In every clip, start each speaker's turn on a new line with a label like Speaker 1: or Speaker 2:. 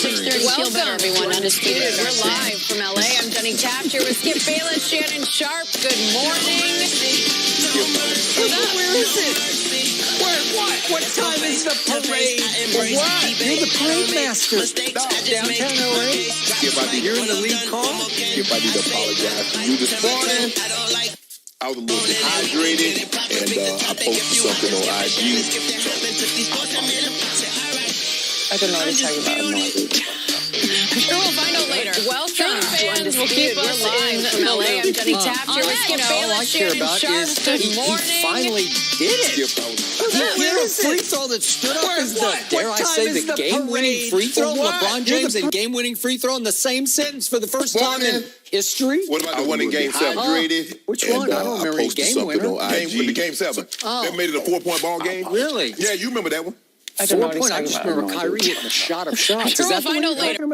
Speaker 1: 6:30. Feel better, everyone. Undisputed. We're live from LA. I'm Jenny Taft here with Skip Bayless, Shannon Sharp. Good morning.
Speaker 2: Where is it? What time is the parade? What? You're the parade master. Downtown LA. You're in the lead car.
Speaker 3: If I need to apologize to you this morning, I was a little dehydrated, and I posted something on IG.
Speaker 4: I don't know what to talk about.
Speaker 1: I'm sure we'll find out later. Welcome to Undisputed. We'll keep us live from LA. I'm Jenny Taft here with Skip Bayless, Shannon Sharp. Good morning.
Speaker 2: He finally did it. He hit a free throw that stood up as the, dare I say, the game-winning free throw. LeBron James and game-winning free throw in the same sentence for the first time in history.
Speaker 3: What about the one in Game 7? Hydrated.
Speaker 2: Which one? I don't remember. Game winner.
Speaker 3: The Game 7. That made it a 4-point ball game.
Speaker 2: Really?
Speaker 3: Yeah, you remember that one.
Speaker 2: 4 point. I just remember Kyrie hitting a shot of shots.
Speaker 1: Sure,
Speaker 2: Is that
Speaker 1: we'll find out later.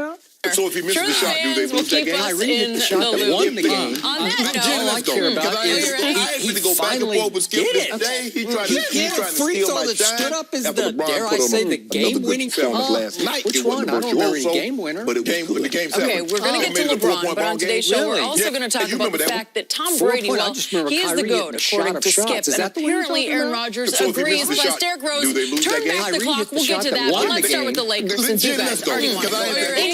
Speaker 3: So if he misses the shot, do they lose that game?
Speaker 2: Kyrie hit the shot that won the game.
Speaker 1: On that
Speaker 2: All I care about is he finally did it.
Speaker 3: He tried to
Speaker 2: free
Speaker 3: steal
Speaker 2: throw
Speaker 3: my
Speaker 2: that
Speaker 3: shine
Speaker 2: stood up as
Speaker 3: after
Speaker 2: the,
Speaker 3: LeBron
Speaker 2: dare I
Speaker 3: put on
Speaker 2: say, the
Speaker 3: another good
Speaker 2: game-winning
Speaker 3: performance last night.
Speaker 2: Which
Speaker 3: It
Speaker 2: one?
Speaker 3: wasn't
Speaker 2: I don't remember any
Speaker 3: virtuoso,
Speaker 2: game winner.
Speaker 3: but it was the Game 7.
Speaker 1: Okay, we're going to get to LeBron, but on today's show, we're also going to talk about the fact that Tom Brady, well, he is the GOAT, according to Skip, and apparently Aaron Rodgers agrees, plus Derrick Rose turned back the clock. We'll get to that, but let's start with the Lakers, since you guys already won.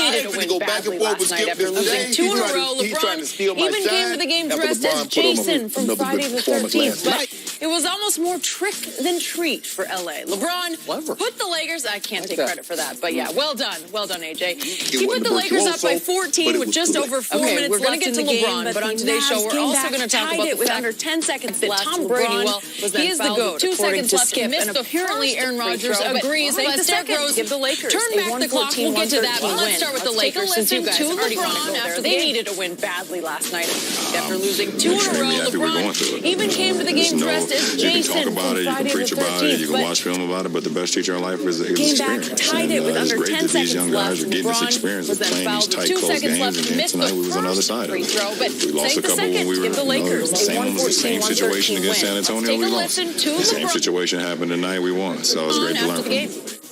Speaker 1: They needed to win badly last night after losing 2 in a row. LeBron even came to the game dressed as Jason from Friday the 13th, but it was almost more trick than treat for LA. LeBron put the Lakers, I can't take credit for that, but yeah, well done, AJ. He put the Lakers up by 14 with just over 4 minutes left in the game, but on today's show, we're also going to talk about the fact under 10 seconds that Tom Brady, well, he is the GOAT. 2 seconds left to miss, and apparently Aaron Rodgers agrees that Derrick Rose turned back the clock. We'll get to that, but let's start with the Lakers, since you guys already want to go there. They needed to win badly last night after losing 2 in a row. LeBron even came to the game dressed as Jason from Friday the 13th. You can preach about it,
Speaker 5: you can watch film about it, but the best teacher in life is experience.
Speaker 1: Came back, tied it with under 10 seconds left.
Speaker 5: LeBron
Speaker 1: was then fouled with 2 seconds left to miss the first free throw, but
Speaker 5: lost a couple when we were
Speaker 1: give the Lakers a
Speaker 5: the same situation against San Antonio.
Speaker 1: Take
Speaker 5: We
Speaker 1: a
Speaker 5: lost.
Speaker 1: listen to
Speaker 5: The same
Speaker 1: LeBron.
Speaker 5: situation happened tonight. We won, so it was great to learn from.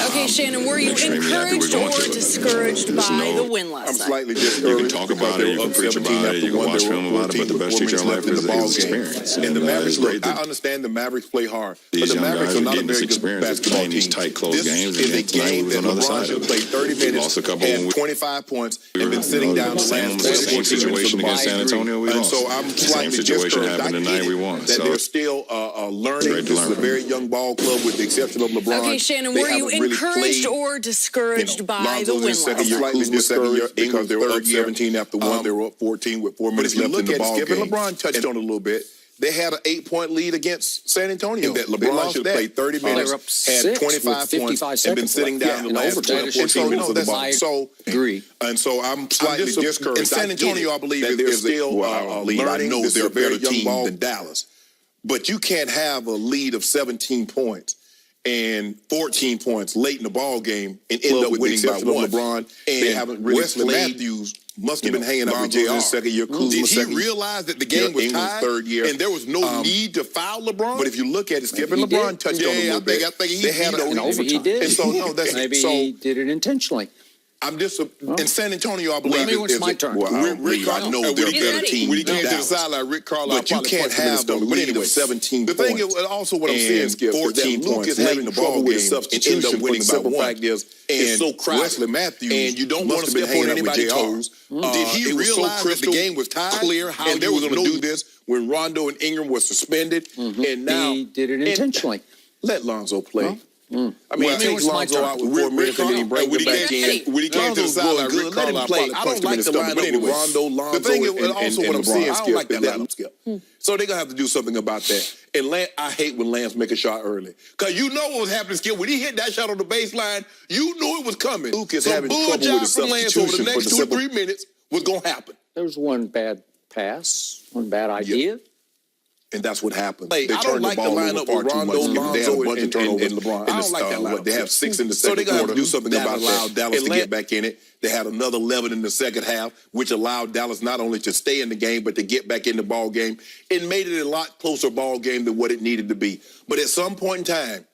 Speaker 1: Okay, Shannon, were you encouraged or discouraged by the win last night?
Speaker 3: I'm slightly discouraged.
Speaker 5: You can talk about it, you can preach about it, you can watch film about it, but the best teacher in life is experience.
Speaker 3: And the Mavericks, look, I understand the Mavericks play hard, but the Mavericks are not a very good basketball team.
Speaker 5: These tight, close games.
Speaker 3: This is a game that LeBron should play 30 minutes, had 25 points, and been sitting down the last
Speaker 5: same situation against San Antonio. We lost.
Speaker 3: So I'm slightly
Speaker 5: situation
Speaker 3: discouraged.
Speaker 5: happened tonight. We won.
Speaker 3: That they're still learning. This is a very young ball club, with the exception of LeBron.
Speaker 1: Okay, Shannon, were you encouraged or discouraged by the win last night?
Speaker 3: Slightly discouraged because they were up 17 after one. They were up 14 with 4 minutes left in the ball game. Skip and LeBron touched on it a little bit. They had an 8-point lead against San Antonio. That LeBron should play 30 minutes, had 25 points, and been sitting down the last 12, 14 minutes of the ball. So,
Speaker 2: agree.
Speaker 3: And so I'm slightly discouraged. In San Antonio, I believe they're still learning. I know they're a better team than Dallas. But you can't have a lead of 17 points and 14 points late in the ball game and end up winning by one. LeBron, and they haven't really Wesley Matthews must have been hanging out with JR. Second year, Did he realize that the game was tied? Third year, and there was no need to foul LeBron? But if you look at it, Skip and LeBron touched on it a little bit. I think he had an overtime.
Speaker 2: He did.
Speaker 3: And so no, that's
Speaker 2: maybe he did it intentionally.
Speaker 3: I'm just in San Antonio. I believe
Speaker 2: it's my turn.
Speaker 3: Rick, I know they're a better team. When he came to the sideline, Rick Carlisle, but you can't have a lead of 17 points. The thing is, also what I'm saying, Skip, 14 points having the ball game and end up winning by one. Fact is, it's so crowded. Wesley Matthews, and you don't want to step on anybody's toes. Did he realize that the game was tied? Clear how they were going to do this when Rondo and Ingram were suspended, and now
Speaker 2: he did it intentionally.
Speaker 3: Let Lonzo play. I mean, he takes Lonzo out with 4 minutes and then he brings him back in. When he came to the sideline, Rick Carlisle probably punched him in the stomach. But anyway, Rondo, the thing is, also what I'm saying, Skip, I don't like that lineup, Skip. So they're going to have to do something about that. And I hate when Lance make a shot early. Because you know what was happening, Skip. When he hit that shot on the baseline, you knew it was coming. Luke is having trouble with the substitution over the next 2 or 3 minutes was going to happen.
Speaker 2: There was one bad pass, one bad idea.
Speaker 3: And that's what happened.
Speaker 2: Hey,
Speaker 3: they turned the ball over far too much. They had a bunch of turnovers
Speaker 2: and LeBron.
Speaker 3: I don't like that lineup. They have 6 in the second quarter. So they got to do something about that. Allowed Dallas to get back in it. They had another 11 in the second half, which allowed Dallas not only to stay in the game, but to get back in the ball game. It made it a lot closer ball game than what it needed to be. But at some point in time,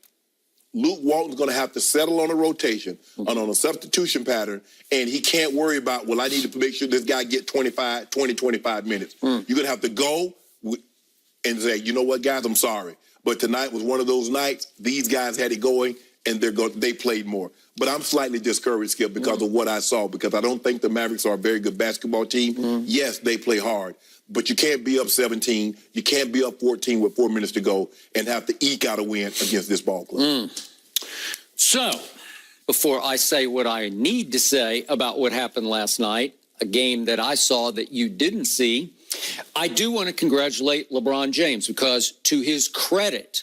Speaker 3: Luke Walton's going to have to settle on a rotation and on a substitution pattern, and he can't worry about, well, I need to make sure this guy get 25 minutes. You're going to have to go and say, you know what, guys, I'm sorry. But tonight was one of those nights. These guys had it going, and they played more. But I'm slightly discouraged, Skip, because of what I saw, because I don't think the Mavericks are a very good basketball team. Yes, they play hard, but you can't be up 17. You can't be up 14 with 4 minutes to go and have to eke out a win against this ball club.
Speaker 2: So, before I say what I need to say about what happened last night, a game that I saw that you didn't see, I do want to congratulate LeBron James because, to his credit,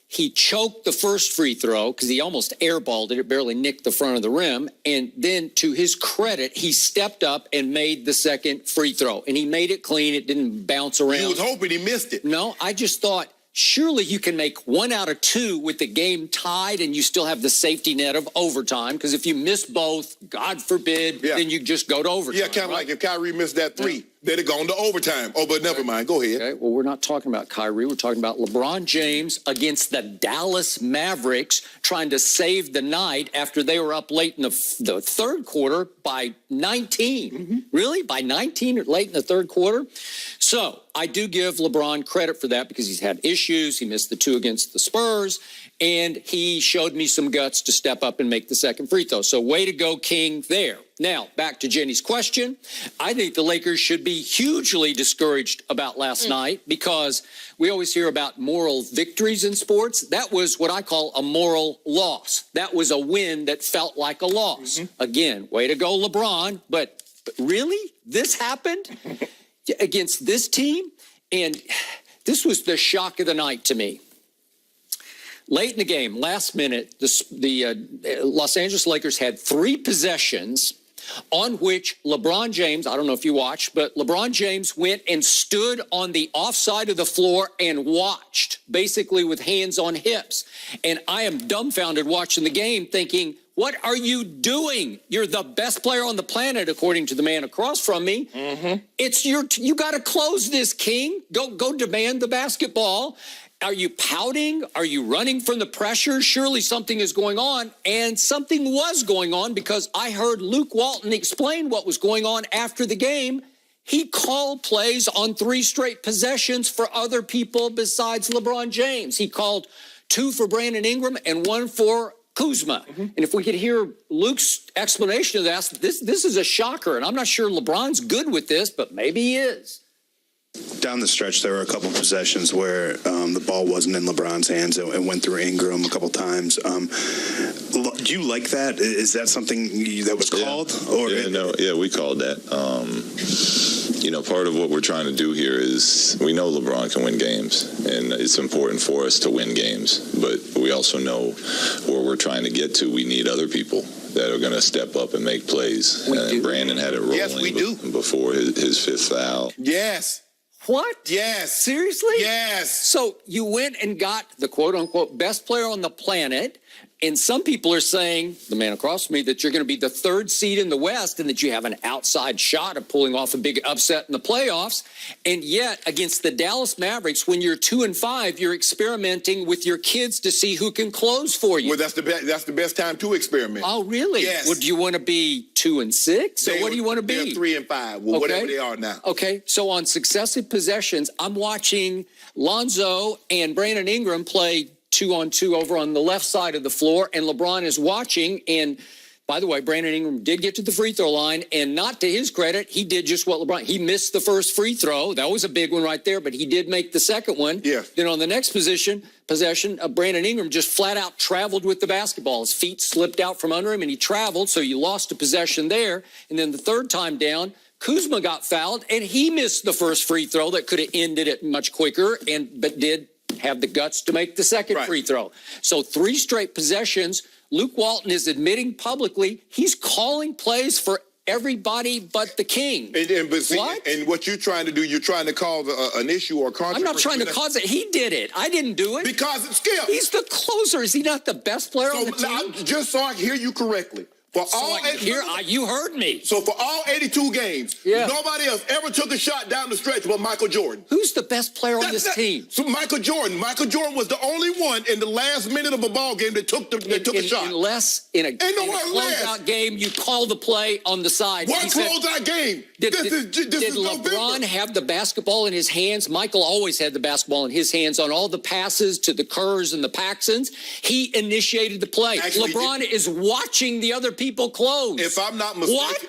Speaker 2: he choked the first free throw because he almost airballed it. It barely nicked the front of the rim. And then, to his credit, he stepped up and made the second free throw. And he made it clean. It didn't bounce around.
Speaker 3: He was hoping he missed it.
Speaker 2: No, I just thought, surely you can make 1 out of 2 with the game tied and you still have the safety net of overtime. Because if you miss both, God forbid, then you just go to overtime.
Speaker 3: Yeah, kind of like if Kyrie missed that 3, they'd have gone to overtime. Oh, but never mind. Go ahead.
Speaker 2: Okay, well, we're not talking about Kyrie. We're talking about LeBron James against the Dallas Mavericks trying to save the night after they were up late in the third quarter by 19. Really? By 19 late in the third quarter? So I do give LeBron credit for that because he's had issues. He missed the 2 against the Spurs, and he showed me some guts to step up and make the second free throw. So way to go, King, there. Now, back to Jenny's question. I think the Lakers should be hugely discouraged about last night because we always hear about moral victories in sports. That was what I call a moral loss. That was a win that felt like a loss. Again, way to go, LeBron. But really? This happened against this team? And this was the shock of the night to me. Late in the game, last minute, the Los Angeles Lakers had 3 possessions on which LeBron James, I don't know if you watched, but LeBron James went and stood on the offside of the floor and watched, basically with hands on hips. And I am dumbfounded watching the game thinking, what are you doing? You're the best player on the planet, according to the man across from me. It's you got to close this, King. Go demand the basketball. Are you pouting? Are you running from the pressure? Surely something is going on. And something was going on because I heard Luke Walton explain what was going on after the game. He called plays on 3 straight possessions for other people besides LeBron James. He called 2 for Brandon Ingram and 1 for Kuzma. And if we could hear Luke's explanation of that, this is a shocker. And I'm not sure LeBron's good with this, but maybe he is.
Speaker 6: Down the stretch, there were a couple of possessions where the ball wasn't in LeBron's hands. It went through Ingram a couple times. Do you like that? Is that something that was called?
Speaker 5: We called that. Part of what we're trying to do here is we know LeBron can win games, and it's important for us to win games. But we also know where we're trying to get to. We need other people that are going to step up and make plays. And Brandon had it rolling before his 5th foul.
Speaker 3: Yes.
Speaker 2: What?
Speaker 3: Yes.
Speaker 2: Seriously?
Speaker 3: Yes.
Speaker 2: So you went and got the quote-unquote best player on the planet, and some people are saying, the man across from me, that you're going to be the 3rd seed in the West and that you have an outside shot of pulling off a big upset in the playoffs. And yet, against the Dallas Mavericks, when you're 2-5, you're experimenting with your kids to see who can close for you.
Speaker 3: Well, that's the best time to experiment.
Speaker 2: Oh, really?
Speaker 3: Yes.
Speaker 2: Well, do you want to be 2-6? Or what do you want to be?
Speaker 3: They're 3-5. Well, whatever they are now.
Speaker 2: Okay, so on successive possessions, I'm watching Lonzo and Brandon Ingram play 2-on-2 over on the left side of the floor, and LeBron is watching. And by the way, Brandon Ingram did get to the free throw line, and not to his credit, he did just what LeBron. He missed the first free throw. That was a big one right there, but he did make the second one.
Speaker 3: Yeah.
Speaker 2: Then on the next possession, Brandon Ingram just flat out traveled with the basketball. His feet slipped out from under him, and he traveled, so you lost a possession there. And then the third time down, Kuzma got fouled, and he missed the first free throw that could have ended it much quicker, but did have the guts to make the second free throw. So 3 straight possessions. Luke Walton is admitting publicly he's calling plays for everybody but the King.
Speaker 3: And what you're trying to do, you're trying to cause an issue or controversy.
Speaker 2: I'm not trying to cause it. He did it. I didn't do it.
Speaker 3: Because it's Skip.
Speaker 2: He's the closer. Is he not the best player on the team?
Speaker 3: Just so I hear you correctly. For
Speaker 2: you heard me.
Speaker 3: So for all 82 games, nobody else ever took a shot down the stretch but Michael Jordan.
Speaker 2: Who's the best player on this team?
Speaker 3: So Michael Jordan. Michael Jordan was the only one in the last minute of a ball game that took a shot.
Speaker 2: Unless in a closeout game, you call the play on the side.
Speaker 3: What closeout game?
Speaker 2: Did LeBron have the basketball in his hands? Michael always had the basketball in his hands on all the passes to the Kerrs and the Paxsons. He initiated the play. Actually, LeBron is watching the other people close.
Speaker 3: If I'm not mistaken,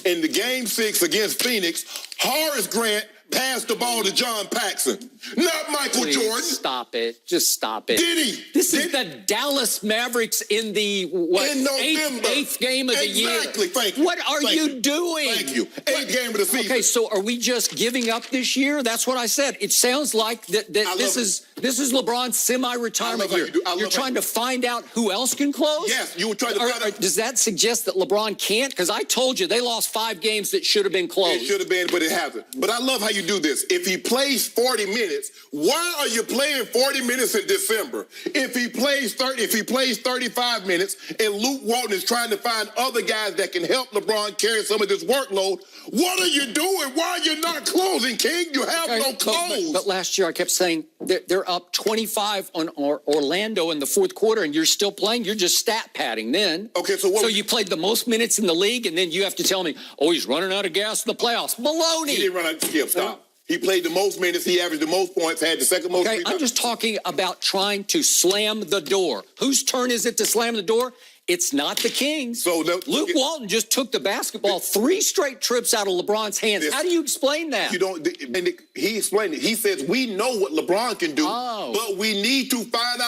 Speaker 3: in the game 6 against Phoenix, Horace Grant passed the ball to John Paxson, not Michael Jordan.
Speaker 2: Stop it. Just stop it.
Speaker 3: Did he?
Speaker 2: This is the Dallas Mavericks in the eighth game of the year.
Speaker 3: Exactly. Thank you.
Speaker 2: What are you doing?
Speaker 3: Thank you. Eighth game of the season.
Speaker 2: Okay, so are we just giving up this year? That's what I said. It sounds like this is LeBron's semi-retirement year. You're trying to find out who else can close?
Speaker 3: Yes, you were trying to find out.
Speaker 2: Does that suggest that LeBron can't? Because I told you they lost 5 games that should have been closed.
Speaker 3: It should have been, but it hasn't. But I love how you do this. If he plays 40 minutes, why are you playing 40 minutes in December? If he plays 35 minutes and Luke Walton is trying to find other guys that can help LeBron carry some of this workload, what are you doing? Why are you not closing, King? You have no close.
Speaker 2: But last year I kept saying they're up 25 on Orlando in the fourth quarter, and you're still playing. You're just stat padding then.
Speaker 3: Okay, so
Speaker 2: you played the most minutes in the league, and then you have to tell me, oh, he's running out of gas in the playoffs. Baloney.
Speaker 3: He didn't run out. Stop. He played the most minutes. He averaged the most points. Had the second most.
Speaker 2: Okay, I'm just talking about trying to slam the door. Whose turn is it to slam the door? It's not the Kings.
Speaker 3: So
Speaker 2: Luke Walton just took the basketball 3 straight trips out of LeBron's hands. How do you explain that?
Speaker 3: You don't. And he explained it. He says we know what LeBron can do, but we need to find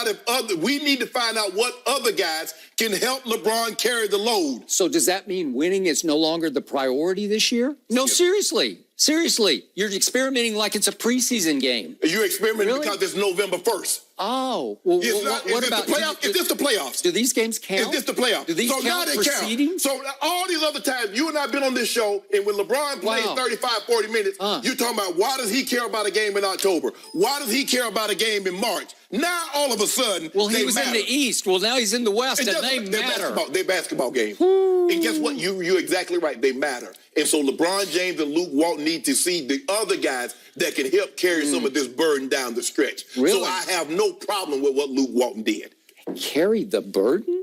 Speaker 3: out what other guys can help LeBron carry the load.
Speaker 2: So does that mean winning is no longer the priority this year? No, seriously. Seriously, you're experimenting like it's a preseason game.
Speaker 3: You're experimenting because it's November 1st.
Speaker 2: Oh, well, what about
Speaker 3: the playoffs? Is this the playoffs?
Speaker 2: Do these games count?
Speaker 3: Is this the playoffs?
Speaker 2: Do these count for seeding?
Speaker 3: So all these other times, you and I have been on this show, and when LeBron plays 35, 40 minutes, you're talking about why does he care about a game in October? Why does he care about a game in March? Now, all of a sudden,
Speaker 2: well, he was in the East. Well, now he's in the West, and they matter.
Speaker 3: They're basketball games. And guess what? You're exactly right. They matter. And so LeBron James and Luke Walton need to see the other guys that can help carry some of this burden down the stretch.
Speaker 2: Really?
Speaker 3: So I have no problem with what Luke Walton did.
Speaker 2: Carry the burden?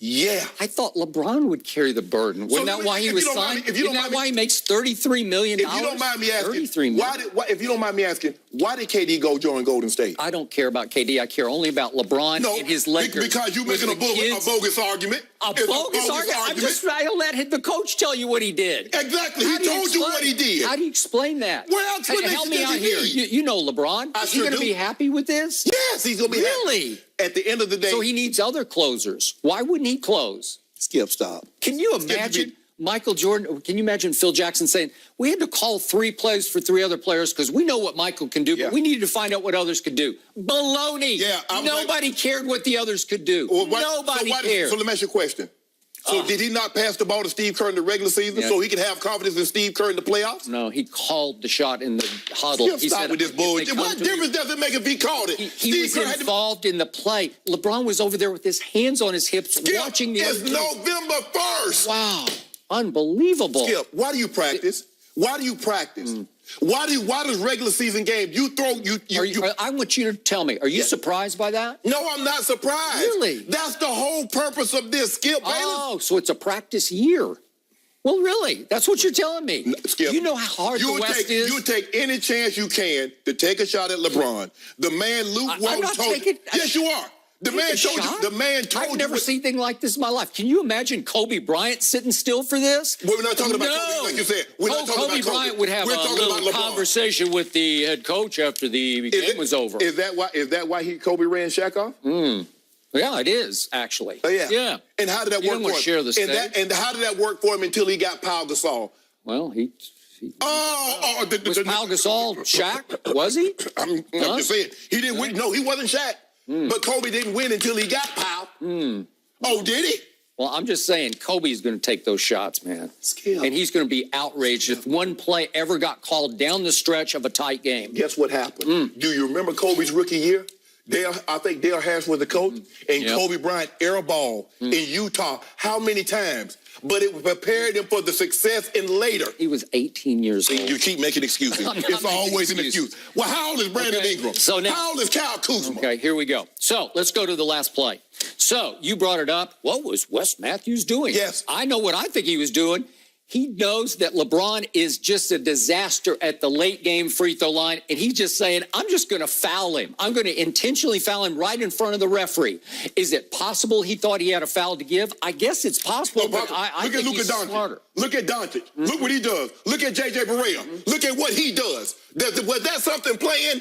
Speaker 3: Yeah.
Speaker 2: I thought LeBron would carry the burden. Wasn't that why he was signed? Isn't that why he makes $33 million?
Speaker 3: If you don't mind me asking,
Speaker 2: if
Speaker 3: you don't mind me asking, why did KD go join Golden State?
Speaker 2: I don't care about KD. I care only about LeBron and his Lakers.
Speaker 3: Because you're making a bogus argument.
Speaker 2: A bogus argument? I don't let the coach tell you what he did.
Speaker 3: Exactly. He told you what he did.
Speaker 2: How do you explain that?
Speaker 3: Well,
Speaker 2: help me out here. You know LeBron. Is he going to be happy with this?
Speaker 3: Yes, he's going to be happy.
Speaker 2: Really?
Speaker 3: At the end of the day.
Speaker 2: So he needs other closers. Why wouldn't he close?
Speaker 3: Skip, stop.
Speaker 2: Can you imagine Michael Jordan? Can you imagine Phil Jackson saying, we had to call 3 plays for 3 other players because we know what Michael can do, but we needed to find out what others could do. Baloney. Yeah, nobody cared what the others could do. Nobody cared.
Speaker 3: So let me ask you a question. So did he not pass the ball to Steve Kerr in the regular season so he could have confidence in Steve Kerr in the playoffs?
Speaker 2: No, he called the shot in the huddle.
Speaker 3: He said, with this bullshit. What difference does it make if he called it?
Speaker 2: He was involved in the play. LeBron was over there with his hands on his hips watching the
Speaker 3: other team. It's November 1st.
Speaker 2: Wow. Unbelievable.
Speaker 3: Skip, why do you practice? Why do you practice? Why does regular season games
Speaker 2: I want you to tell me, are you surprised by that?
Speaker 3: No, I'm not surprised.
Speaker 2: Really?
Speaker 3: That's the whole purpose of this, Skip.
Speaker 2: Oh, so it's a practice year. Well, really? That's what you're telling me.
Speaker 3: Skip,
Speaker 2: you know how hard the West is?
Speaker 3: You take any chance you can to take a shot at LeBron. The man Luke Walton told you. Yes, you are. The man told you.
Speaker 2: I've never seen anything like this in my life. Can you imagine Kobe Bryant sitting still for this?
Speaker 3: We're not talking about Kobe, like you said. We're not talking about Kobe.
Speaker 2: Bryant would have a little conversation with the head coach after the game was over.
Speaker 3: Is that why Kobe ran Shaq off?
Speaker 2: Yeah, it is, actually.
Speaker 3: Yeah. And how did that work for him?
Speaker 2: Share the stage.
Speaker 3: And how did that work for him until he got Pau Gasol?
Speaker 2: Well, was Pau Gasol Shaq? Was he?
Speaker 3: I'm just saying. He didn't win. No, he wasn't Shaq. But Kobe didn't win until he got Pau. Oh, did he?
Speaker 2: Well, I'm just saying Kobe's going to take those shots, man.
Speaker 3: Skip.
Speaker 2: And he's going to be outraged if one play ever got called down the stretch of a tight game.
Speaker 3: Guess what happened? Do you remember Kobe's rookie year? I think Dale Harris was the coach, and Kobe Bryant air ball in Utah. How many times? But it prepared him for the success in later.
Speaker 2: He was 18 years old.
Speaker 3: You keep making excuses. It's always an excuse. Well, how old is Brandon Ingram?
Speaker 2: So now,
Speaker 3: how old is Kyle Kuzma?
Speaker 2: Okay, here we go. So let's go to the last play. So you brought it up. What was Wes Matthews doing?
Speaker 3: Yes.
Speaker 2: I know what I think he was doing. He knows that LeBron is just a disaster at the late game free throw line, and he's just saying, I'm just going to foul him. I'm going to intentionally foul him right in front of the referee. Is it possible he thought he had a foul to give? I guess it's possible, but I think he's smarter.
Speaker 3: Look at Doncic. Look what he does. Look at J.J. Barea. Look at what he does. Was that something playing?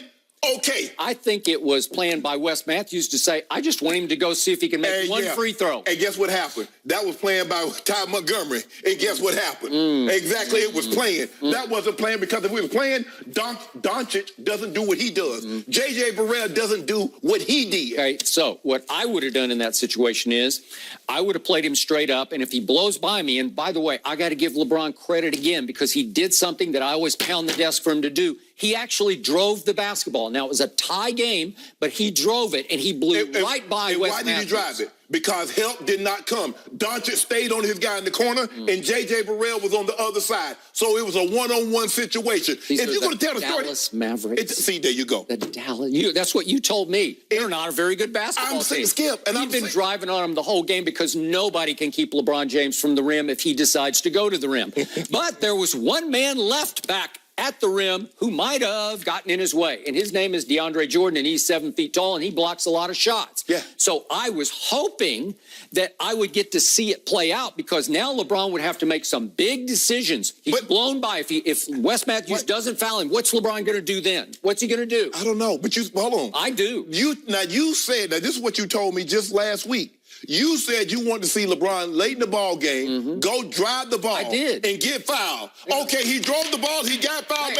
Speaker 3: Okay.
Speaker 2: I think it was planned by Wes Matthews to say, I just want him to go see if he can make one free throw.
Speaker 3: And guess what happened? That was planned by Ty Montgomery. And guess what happened? Exactly, it was planned. That wasn't planned because if we were playing, Doncic doesn't do what he does. J.J. Barea doesn't do what he did.
Speaker 2: Okay, so what I would have done in that situation is I would have played him straight up, and if he blows by me, and by the way, I got to give LeBron credit again because he did something that I always pound the desk for him to do. He actually drove the basketball. Now, it was a tie game, but he drove it, and he blew right by Wes Matthews.
Speaker 3: Why did he drive it? Because help did not come. Doncic stayed on his guy in the corner, and J.J. Barea was on the other side. So it was a one-on-one situation.
Speaker 2: These
Speaker 3: if you're going to tell the story,
Speaker 2: Dallas Mavericks.
Speaker 3: See, there you go.
Speaker 2: The Dallas. That's what you told me. They're not a very good basketball team.
Speaker 3: I'm saying, Skip, and
Speaker 2: You've been driving on them the whole game because nobody can keep LeBron James from the rim if he decides to go to the rim. But there was one man left back at the rim who might have gotten in his way. And his name is DeAndre Jordan, and he's 7 feet tall, and he blocks a lot of shots.
Speaker 3: Yeah.
Speaker 2: So I was hoping that I would get to see it play out because now LeBron would have to make some big decisions. He's blown by. If Wes Matthews doesn't foul him, what's LeBron going to do then? What's he going to do?
Speaker 3: I don't know, but hold on.
Speaker 2: I do.
Speaker 3: You said, this is what you told me just last week. You said you wanted to see LeBron late in the ball game, go drive the ball.
Speaker 2: I did.
Speaker 3: And get fouled. Okay, he drove the ball, he got fouled,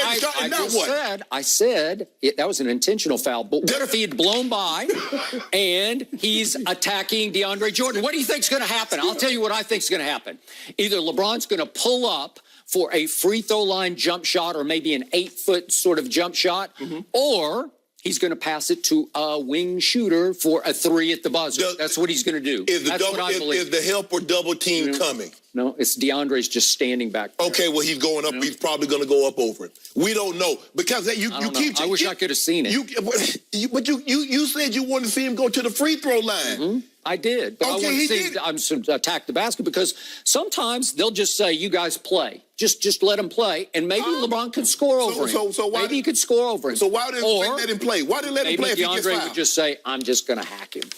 Speaker 2: I said that was an intentional foul. But what if he had blown by and he's attacking DeAndre Jordan? What do you think's going to happen? I'll tell you what I think's going to happen. Either LeBron's going to pull up for a free throw line jump shot or maybe an 8-foot sort of jump shot, or he's going to pass it to a wing shooter for a 3 at the buzzer. That's what he's going to do. That's what I believe.
Speaker 3: Is the help or double team coming?
Speaker 2: No, it's DeAndre's just standing back there.
Speaker 3: Okay, well, he's going up. He's probably going to go up over it. We don't know. Because you keep...
Speaker 2: I wish I could have seen it.
Speaker 3: But you said you wanted to see him go to the free throw line.
Speaker 2: I did. But I want to see him attack the basket because sometimes they'll just say, you guys play. Just let him play, and maybe LeBron could score over him. Maybe he could score over him.
Speaker 3: So why didn't they let him play? Why didn't they let him play if he gets fouled?
Speaker 2: DeAndre would just say, I'm just going to hack him.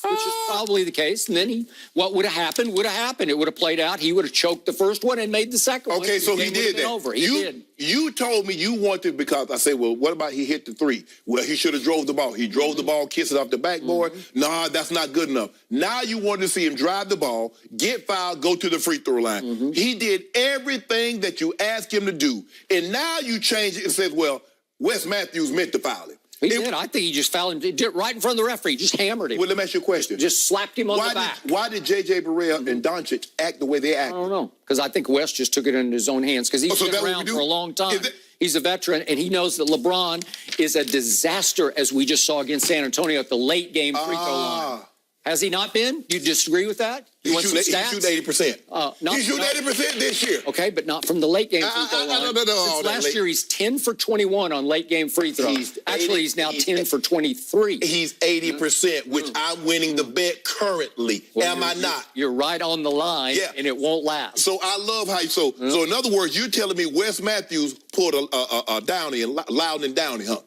Speaker 2: Which is probably the case. And then what would have happened would have happened. It would have played out. He would have choked the first one and made the second one.
Speaker 3: Okay, so he did that.
Speaker 2: Over. He did.
Speaker 3: You told me you wanted, because I said, well, what about he hit the 3? Well, he should have drove the ball. He drove the ball, kissed it off the backboard. Nah, that's not good enough. Now you wanted to see him drive the ball, get fouled, go to the free throw line. He did everything that you asked him to do. And now you change it and said, well, Wes Matthews meant to foul him.
Speaker 2: He did. I think he just fouled him. He did it right in front of the referee. Just hammered him.
Speaker 3: Well, let me ask you a question.
Speaker 2: Just slapped him on the back.
Speaker 3: Why did J.J. Barea and Doncic act the way they acted?
Speaker 2: I don't know. Because I think Wes just took it into his own hands because he's been around for a long time. He's a veteran, and he knows that LeBron is a disaster, as we just saw against San Antonio at the late game free throw line. Has he not been? Do you disagree with that? You want some stats?
Speaker 3: He shoot 80%. He shoot 80% this year.
Speaker 2: Okay, but not from the late game free throw line. Since last year, he's 10 for 21 on late game free throws. Actually, he's now 10 for 23.
Speaker 3: He's 80%, which I'm winning the bet currently. Well, am I not?
Speaker 2: You're right on the line, and it won't last.
Speaker 3: So I love how you... So in other words, you're telling me Wes Matthews pulled a Downey, Loudon and Downey, huh?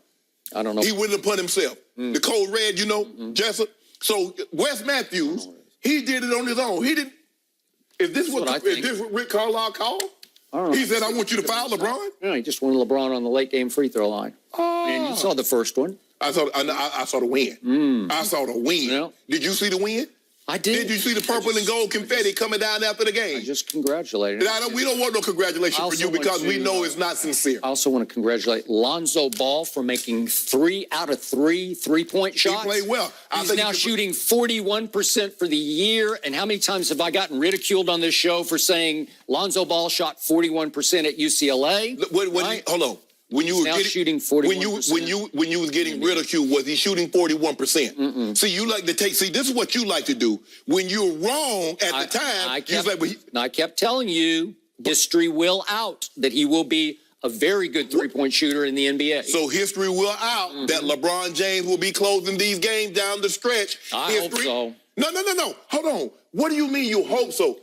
Speaker 2: I don't know.
Speaker 3: He wouldn't have put himself. The code red, Jessup. So Wes Matthews, he did it on his own. He didn't. Is this what Rick Carlisle called? He said, "I want you to foul LeBron."
Speaker 2: No, he just wanted LeBron on the late game free throw line. And you saw the first one.
Speaker 3: I saw the win. I saw the win.
Speaker 2: Yeah.
Speaker 3: Did you see the win?
Speaker 2: I did.
Speaker 3: Did you see the purple and gold confetti coming down after the game?
Speaker 2: I just congratulated him.
Speaker 3: We don't want no congratulations for you because we know it's not sincere.
Speaker 2: I also want to congratulate Lonzo Ball for making 3 out of 3 3-point shots.
Speaker 3: He played well.
Speaker 2: He's now shooting 41% for the year. And how many times have I gotten ridiculed on this show for saying Lonzo Ball shot 41% at UCLA?
Speaker 3: Hold on. when you were
Speaker 2: now shooting 41%.
Speaker 3: when you was getting ridiculed, was he shooting 41%? See, you like to take. See, this is what you like to do when you're wrong at the time.
Speaker 2: I kept telling you, history will out that he will be a very good three-point shooter in the NBA.
Speaker 3: So history will out that LeBron James will be closing these games down the stretch.
Speaker 2: I hope so.
Speaker 3: No. Hold on. What do you mean you hope so?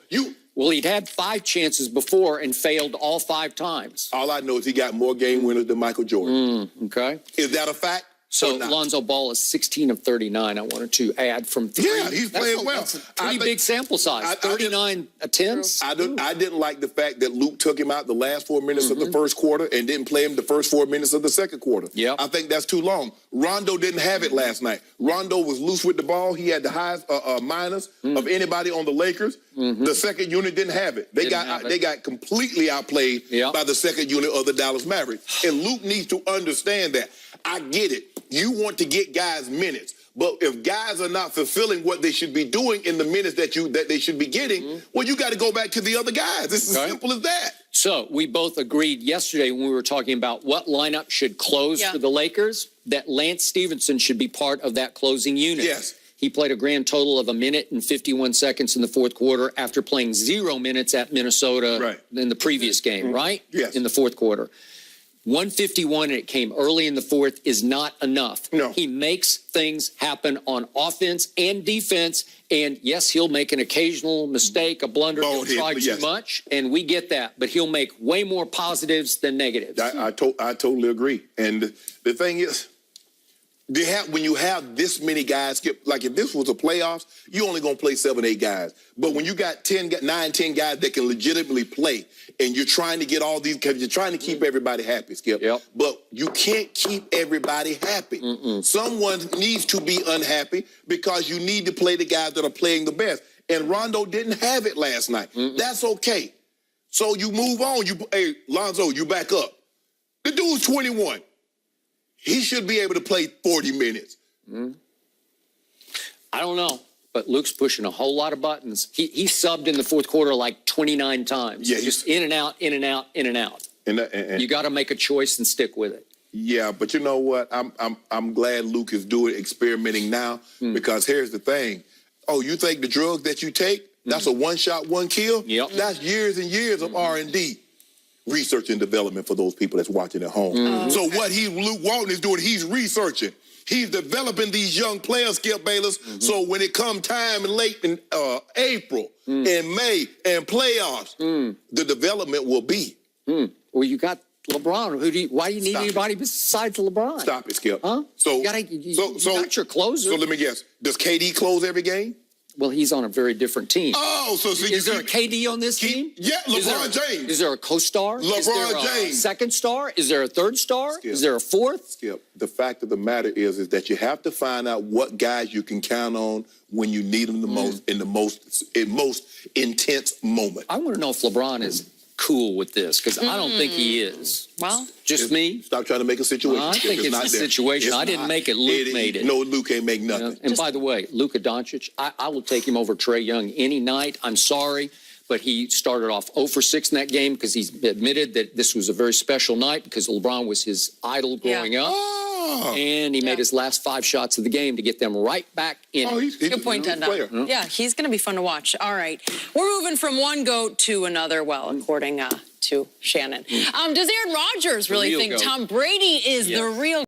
Speaker 2: Well, he'd had 5 chances before and failed all 5 times.
Speaker 3: All I know is he got more game winners than Michael Jordan.
Speaker 2: Okay.
Speaker 3: Is that a fact?
Speaker 2: So Lonzo Ball is 16 of 39. I wanted to add from 3.
Speaker 3: Yeah, he's playing well.
Speaker 2: That's a pretty big sample size. 39 attempts.
Speaker 3: I didn't like the fact that Luke took him out the last 4 minutes of the first quarter and didn't play him the first 4 minutes of the second quarter.
Speaker 2: Yep.
Speaker 3: I think that's too long. Rondo didn't have it last night. Rondo was loose with the ball. He had the highest minus of anybody on the Lakers. The second unit didn't have it. They got completely outplayed by the second unit of the Dallas Mavericks. And Luke needs to understand that. I get it. You want to get guys minutes. But if guys are not fulfilling what they should be doing in the minutes that they should be getting, well, you got to go back to the other guys. It's as simple as that.
Speaker 2: So we both agreed yesterday when we were talking about what lineup should close for the Lakers, that Lance Stevenson should be part of that closing unit.
Speaker 3: Yes.
Speaker 2: He played a grand total of 1 minute and 51 seconds in the fourth quarter after playing 0 minutes at Minnesota in the previous game, right?
Speaker 3: Yes.
Speaker 2: In the fourth quarter. 151, and it came early in the fourth, is not enough.
Speaker 3: No.
Speaker 2: He makes things happen on offense and defense, and yes, he'll make an occasional mistake, a blunder, he'll try too much, and we get that, but he'll make way more positives than negatives.
Speaker 3: I totally agree. And the thing is, when you have this many guys, like if this was a playoffs, you only going to play 7, 8 guys. But when you got 9, 10 guys that can legitimately play, and you're trying to get all these, because you're trying to keep everybody happy, Skip.
Speaker 2: Yep.
Speaker 3: But you can't keep everybody happy. Someone needs to be unhappy because you need to play the guys that are playing the best. And Rondo didn't have it last night. That's okay. So you move on. Hey, Lonzo, you back up. The dude's 21. He should be able to play 40 minutes.
Speaker 2: I don't know, but Luke's pushing a whole lot of buttons. He subbed in the fourth quarter like 29 times. Yeah, just in and out, in and out, in and out. And you got to make a choice and stick with it.
Speaker 3: Yeah, but you know what? I'm glad Luke is experimenting now because here's the thing. Oh, you think the drugs that you take, that's a one shot, one kill?
Speaker 2: Yep.
Speaker 3: That's years and years of R&D. Research and development for those people that's watching at home. So what Luke Walton is doing, he's researching. He's developing these young players, Skip Bayless, so when it come time late in April and May and playoffs, the development will be.
Speaker 2: Well, you got LeBron. Why do you need anybody besides LeBron?
Speaker 3: Stop it, Skip.
Speaker 2: Huh?
Speaker 3: So
Speaker 2: you got your closer.
Speaker 3: So let me guess. Does KD close every game?
Speaker 2: Well, he's on a very different team.
Speaker 3: Oh, so
Speaker 2: is there a KD on this team?
Speaker 3: Yeah, LeBron James.
Speaker 2: Is there a co-star?
Speaker 3: LeBron James.
Speaker 2: Second star? Is there a third star?
Speaker 3: Skip.
Speaker 2: Is there a fourth?
Speaker 3: Skip. The fact of the matter is that you have to find out what guys you can count on when you need them the most in the most intense moment.
Speaker 2: I want to know if LeBron is cool with this because I don't think he is.
Speaker 1: Well,
Speaker 2: just me.
Speaker 3: Stop trying to make a situation.
Speaker 2: I think it's a situation. I didn't make it. Luke made it.
Speaker 3: No, Luke can't make nothing.
Speaker 2: You know? And by the way, Luka Doncic, I will take him over Trae Young any night. I'm sorry, but he started off 0 for 6 in that game because he's admitted that this was a very special night because LeBron was his idol growing up. And he made his last 5 shots of the game to get them right back in.
Speaker 3: He's
Speaker 1: good point, Tenda. Yeah, he's going to be fun to watch. All right. We're moving from one GOAT to another, well, according to Shannon. Does Aaron Rodgers really think Tom Brady is the real